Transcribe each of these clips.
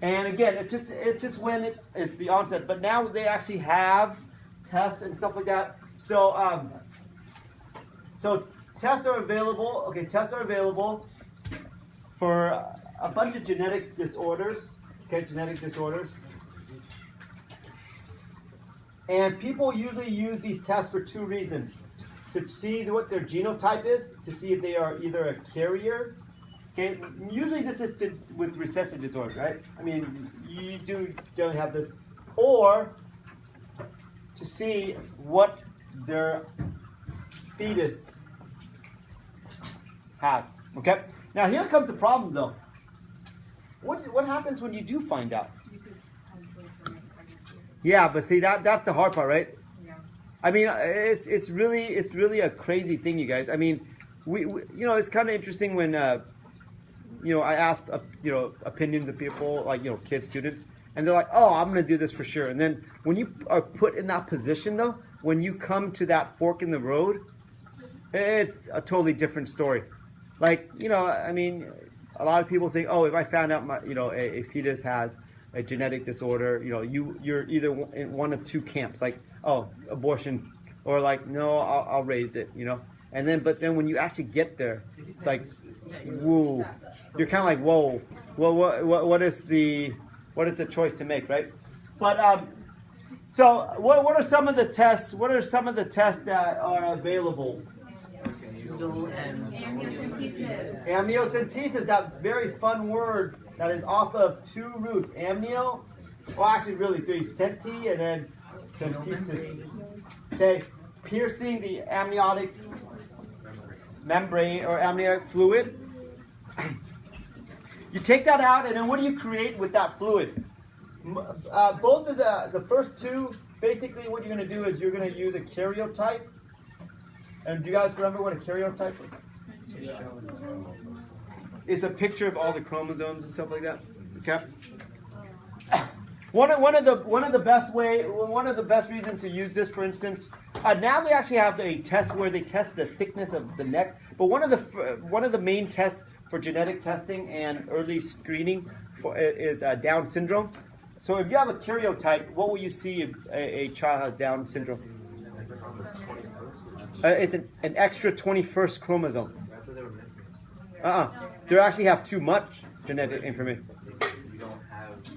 And again, it's just when it is the onset. But now they actually have tests and stuff like that. So so tests are available. Okay, tests are available for a bunch of genetic disorders. Okay, genetic disorders. And people usually use these tests for two reasons: to see what their genotype is, to see if they are either a carrier. Okay, usually this is with recessive disorder, right? I mean, you don't have this, or to see what their fetus has. Okay. Now here comes the problem, though. What happens when you do find out? Yeah, but see that's the hard part, right? Yeah. I mean, it's really a crazy thing, you guys. I mean, we you know, it's kind of interesting when you know, I ask opinions of people, like, you know, kids, students, and they're like, oh, I'm gonna do this for sure. And then when you are put in that position, though, when you come to that fork in the road, it's a totally different story. Like, you know, I mean, a lot of people think, oh, if I found out a fetus has a genetic disorder, you know, you're either in one of two camps, like, oh, abortion, or like, no, I'll raise it, you know. And then, but then when you actually get there, it's like, whoa, you're kind of like, whoa, well, what is the choice to make, right? But so what are some of the tests? What are some of the tests that are available? Amniocentesis, that very fun word that is off of two roots. Amnio, well, actually really three, centi and then centesis. Okay, piercing the amniotic membrane or amniotic fluid. You take that out, and then what do you create with that fluid? Both of the first two, basically what you're going to do is you're going to use a karyotype. And do you guys remember what a karyotype is? It's a picture of all the chromosomes and stuff like that. Okay. One of the best reasons to use this, for instance, now they actually have a test where they test the thickness of the neck. But one of the main tests for genetic testing and early screening is Down syndrome. So if you have a karyotype, what will you see if a child has Down syndrome? It's an extra 21st chromosome. They actually have too much genetic information.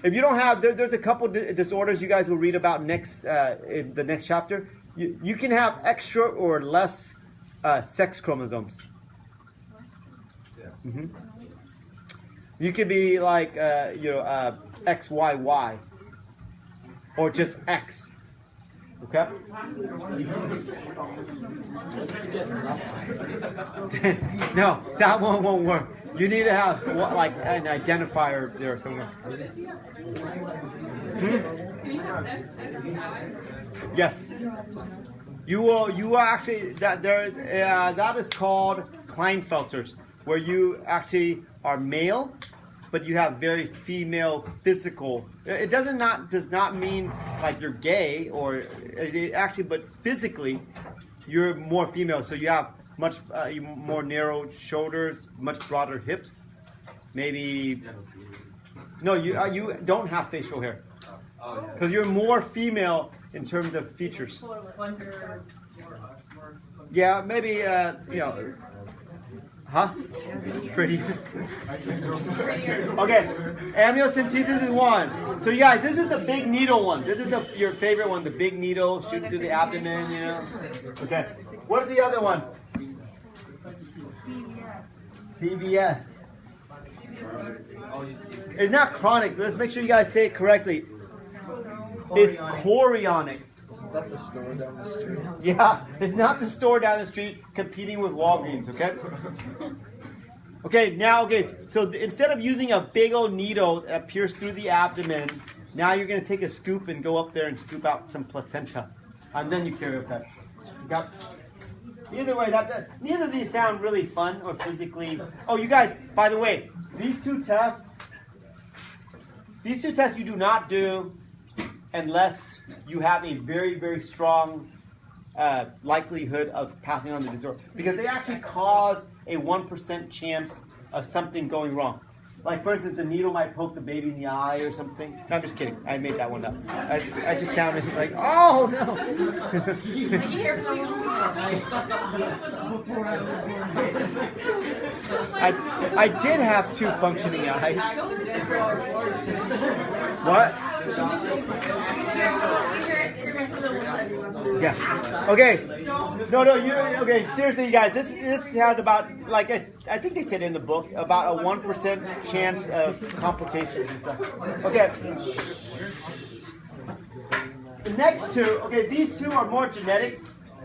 If you don't have, there's a couple disorders you guys will read about next in the next chapter. You can have extra or less sex chromosomes. Mm-hmm. You could be like XYY or just X. Okay. No, that one won't work. You need to have like an identifier there somewhere. Yes. You will actually that is called Klinefelters, where you actually are male, but you have very female physical. It does not mean like you're gay or actually, but physically you're more female. So you have much more narrow shoulders, much broader hips. Maybe no, you don't have facial hair because you're more female in terms of features. Yeah, maybe you know. Huh? Pretty. Okay, amniocentesis is one. So you guys, this is the big needle one. This is your favorite one, the big needle shooting through the abdomen, you know. Okay. What is the other one? CVS. It's not chronic. Let's make sure you guys say it correctly. It's chorionic. Isn't that the store down the street? Yeah, it's not the store down the street competing with Walgreens, okay? Okay, so instead of using a big old needle that pierces through the abdomen, now you're going to take a scoop and go up there and scoop out some placenta. And then you karyotype. Okay? Either way, neither of these sound really fun or physically. Oh, you guys, by the way, these two tests you do not do unless you have a very, very strong likelihood of passing on the disorder. Because they actually cause a 1% chance of something going wrong. Like for instance, the needle might poke the baby in the eye or something. No, I'm just kidding. I made that one up. I just sounded like, oh no. I did have 2 functioning eyes. What? Yeah. Okay. No. Okay. Seriously, you guys. This has about, like I think they said in the book, about a 1% chance of complications and stuff. Okay. The next 2. Okay, these 2 are more genetic.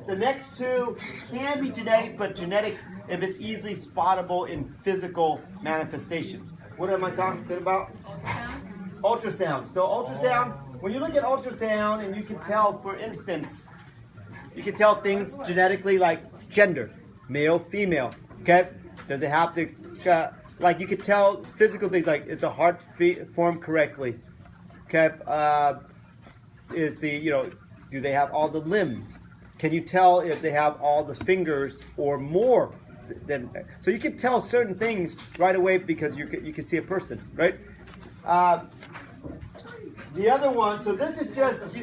The next 2 can be genetic, but genetic if it's easily spottable in physical manifestation. What am I talking about? Ultrasound. So ultrasound, when you look at ultrasound and you can tell, for instance, you can tell things genetically like gender, male, female, okay? Does it have to, like you could tell physical things like, is the heart formed correctly? Okay, is the, do they have all the limbs? Can you tell if they have all the fingers or more than, so you can tell certain things right away because you can see a person, right? The other one, so this is just,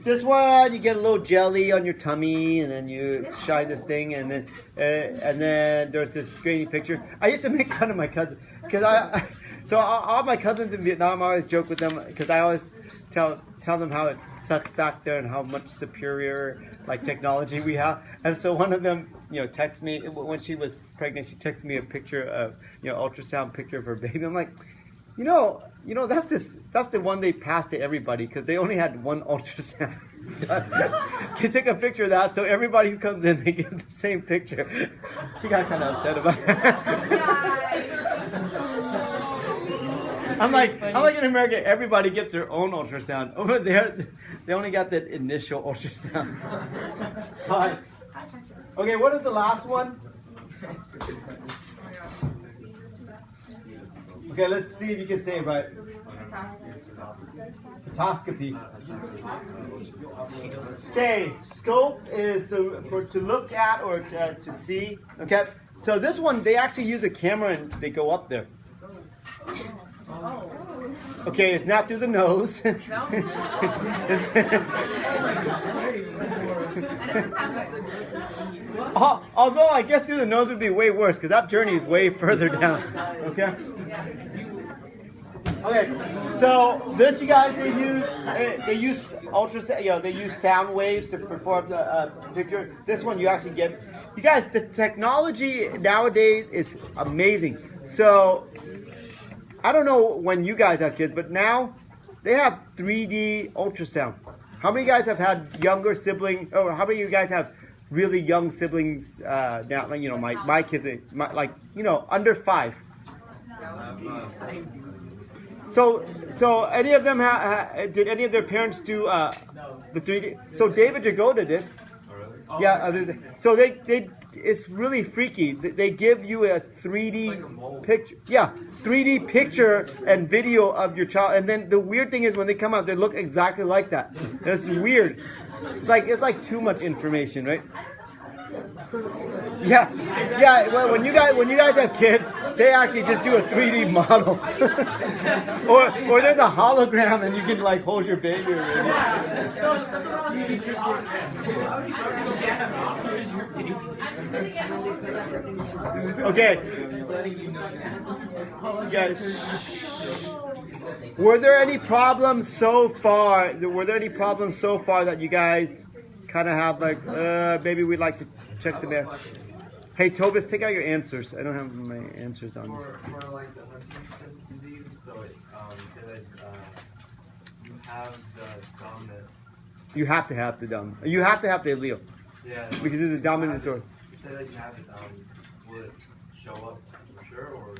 this one, you get a little jelly on your tummy, and then you shine this thing, and then there's this grainy picture. I used to make fun of my cousin, because so all my cousins in Vietnam, I always joke with them, because I always tell them how it sucks back there and how much superior, like, technology we have. And so one of them, texted me, when she was pregnant, she texted me a picture of, ultrasound picture of her baby. I'm like, that's the one they passed to everybody because they only had one ultrasound done. They took a picture of that, so everybody who comes in, they give the same picture. She got kind of upset about that. I'm like in America, everybody gets their own ultrasound. Over there, they only got that initial ultrasound. Okay, what is the last one? Okay, let's see if you can say it right. Photoscopy. Okay, scope is to look at or to see. Okay, so this one, they actually use a camera and they go up there. Okay, it's not through the nose. Although I guess through the nose would be way worse because that journey is way further down. Okay. Okay. So this, you guys, they use ultrasound. They use sound waves to perform the picture. This one you actually get. You guys, the technology nowadays is amazing. So I don't know when you guys have kids, but now they have 3D ultrasound. How many of you guys have had younger siblings, or how many of you guys have really young siblings now? Like, my kids, under 5. So any of them did any of their parents do the 3D? So David Jagoda did. Yeah. So it's really freaky. They give you a 3D picture. Yeah. 3D picture and video of your child, and then the weird thing is when they come out, they look exactly like that. It's weird. It's like too much information, right? Yeah. Well, when you guys have kids, they actually just do a 3D model, or there's a hologram, and you can like hold your baby. Okay. Guys, were there any problems so far? That you guys kind of have like, maybe we'd like to check the mail? Hey, Tobis, take out your answers. I don't have my answers on. For like the Huntington's disease, so you have the dominant. You have to have the dominant. You have to have the allele. Yeah. Because it's a dominant disorder. You say that you have it. Will it show up for sure, or?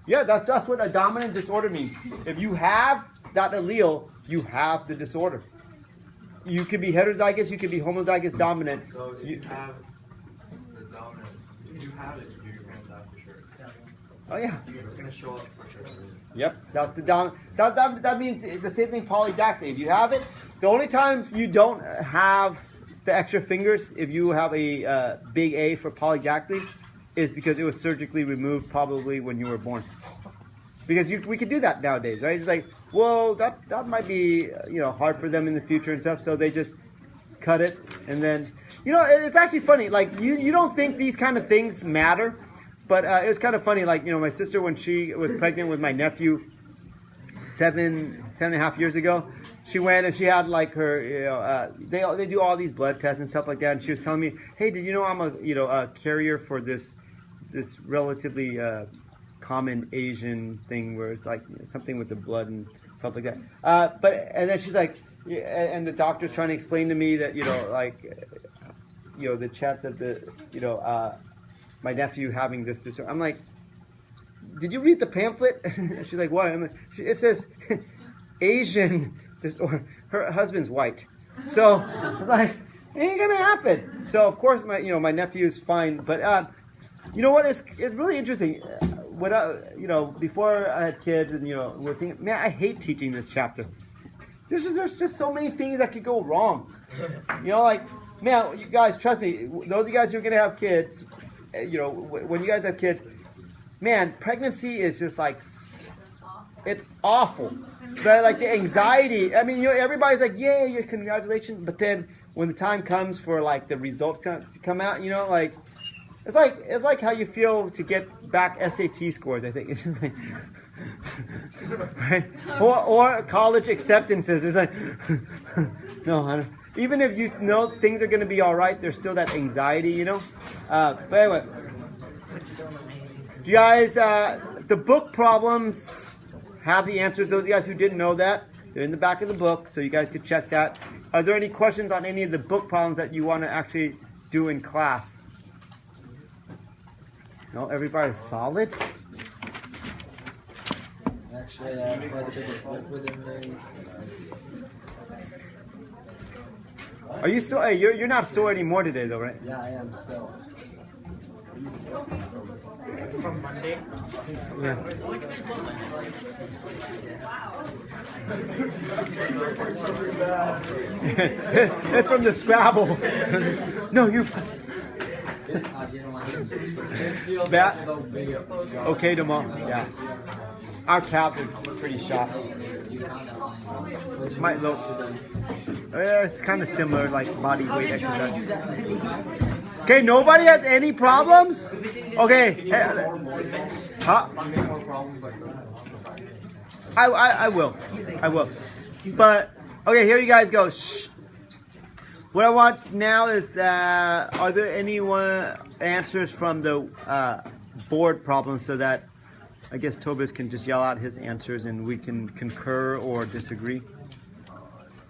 Yeah, that's what a dominant disorder means. If you have that allele, you have the disorder. You could be heterozygous, you could be homozygous dominant. So if you have the dominant, if you have it, you're going to die for sure. Oh yeah. It's going to show up for sure. Yep, that's the dominant. That means the same thing polydactyly. If you have it, the only time you don't have the extra fingers, if you have a big A for polydactyly, is because it was surgically removed probably when you were born. because we could do that nowadays, right? It's like, well, that might be hard for them in the future and stuff, so they just cut it, and then it's actually funny. Like you don't think these kind of things matter, but it was kind of funny. Like my sister, when she was pregnant with my nephew 7.5 years ago, she went and she had like her they do all these blood tests and stuff like that, and she was telling me, hey, did you know I'm a carrier for this relatively common Asian thing where it's like something with the blood and stuff like that. And then she's like, and the doctor's trying to explain to me that the chance of my nephew having this disorder. I'm like, did you read the pamphlet? She's like, what? I'm like, it says Asian, or her husband's white. So like, it ain't gonna happen. So of course my nephew's fine, but you know what? It's really interesting. Before I had kids, and we're thinking, man, I hate teaching this chapter. There's just so many things that could go wrong. Like, man, you guys, trust me. Those of you guys who are gonna have kids, when you guys have kids, man, pregnancy is just like, it's awful. But like the anxiety. I mean, everybody's like, yay, your congratulations. But then when the time comes for like the results to come out, like. It's like how you feel to get back SAT scores, I think. It's just like, right? Or college acceptances. It's like, no, I don't. Even if you know things are going to be all right, there's still that anxiety, But anyway, do you guys, the book problems have the answers. Those of you guys who didn't know that, they're in the back of the book, so you guys could check that. Are there any questions on any of the book problems that you want to actually do in class? No, everybody's solid. Actually, I quite a bit of book within the. Are you so? Hey, you're not sore anymore today, though, right? Yeah, I am still. From Monday. Yeah. It's from the Scrabble. No, you. That okay tomorrow? Yeah. Our cap is pretty sharp. Might look. It's kind of similar, like body weight exercise. Okay, nobody has any problems? Okay. Huh? I will. But okay, here you guys go. Shh. What I want now is, are there any answers from the board problems, so that I guess Tobias can just yell out his answers and we can concur or disagree?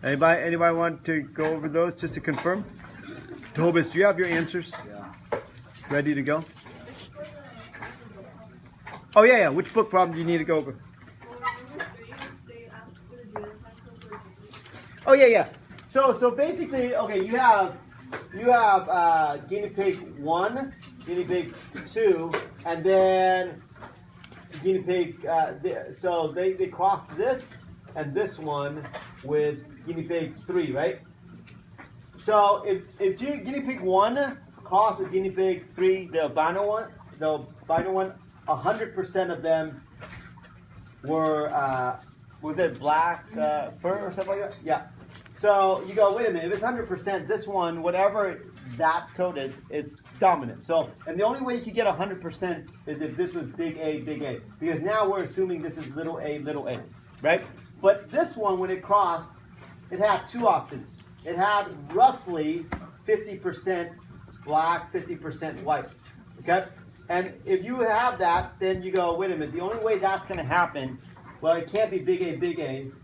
Anybody want to go over those just to confirm? Tobias, do you have your answers? Yeah. Ready to go? Oh yeah. Which book problem do you need to go over? Oh yeah. So basically, okay, you have guinea pig 1, guinea pig 2, and then guinea pig. So they crossed this and this one with guinea pig 3, right? So if guinea pig 1 crossed with guinea pig 3, the albino one, 100% of them were was it black fur or something like that? Yeah. So you go, wait a minute, if it's 100%, this one, whatever that coat is, it's dominant. So, and the only way you could get 100% is if this was big A, because now we're assuming this is little a, right? But this one, when it crossed, it had two options. It had roughly 50% black, 50% white, okay? And if you have that, then you go, wait a minute, the only way that's going to happen, well, it can't be big A.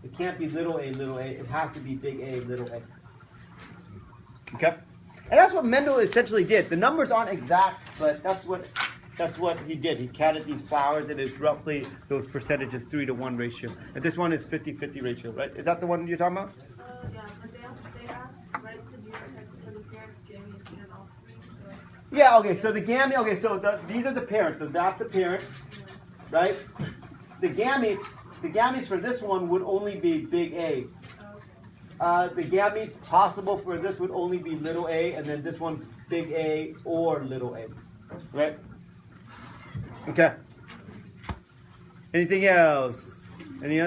It can't be little a. It has to be big A, little a. Okay? And that's what Mendel essentially did. The numbers aren't exact, but that's what he did. He counted these flowers, and it's roughly those percentages, 3-to-1 ratio. And this one is 50-50 ratio, right? Is that the one you're talking about? Yeah, but they asked rights to be protected for the parents, gamete, and offspring. So. Yeah, okay, so the gamete, okay, so these are the parents. So that's the parents, right? The gametes for this one would only be big A. The gametes possible for this would only be little a, and then this one big A or little a. Right? Okay. Anything else? Any